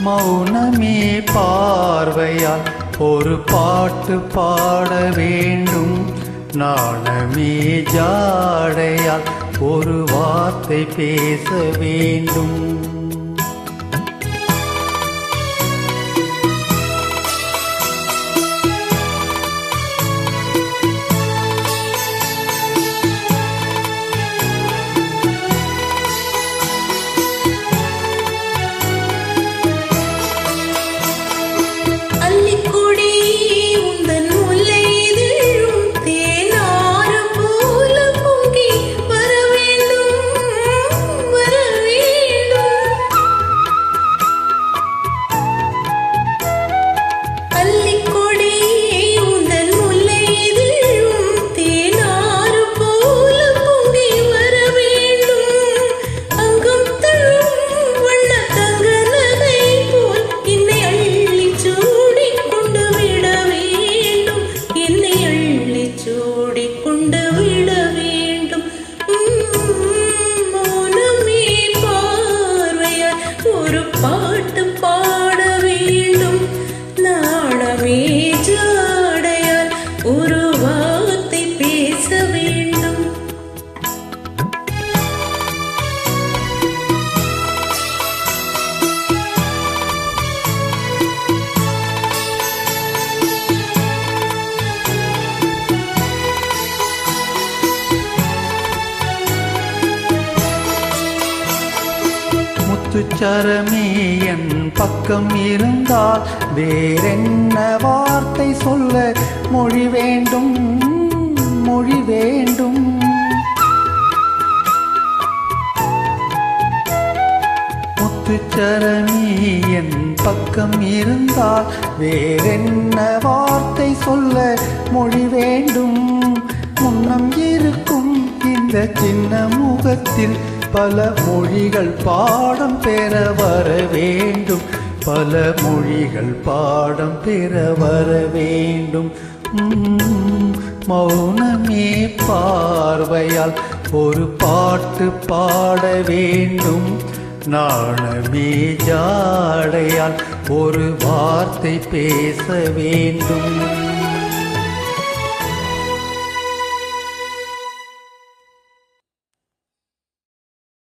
மௌனமே பார்வையால் ஒரு பாட்டு பாட வேண்டும். நாணமே ஜாடையால் ஒரு வார்த்தை பேச வேண்டும். ஒரு வார்த்தை பேச வேண்டும். முத்துச்சரமே என் பக்கம் இருந்தால் வேறென்ன வார்த்தை சொல்ல மொழி வேண்டும், மொழி வேண்டும். முத்துச்சரமே என் பக்கம் இருந்தால் வேறென்ன வார்த்தை சொல்ல மொழி வேண்டும். முன்னம் இருக்கும் இந்த சின்ன முகத்தில் பல மொழிகள் பாடம் பெற வர வேண்டும், பல மொழிகள் பாடம் பெற வர வேண்டும். மௌனமே பார்வையால் ஒரு பாட்டு பாட வேண்டும். நாணமே ஜாடையால் ஒரு வார்த்தை பேச வேண்டும்.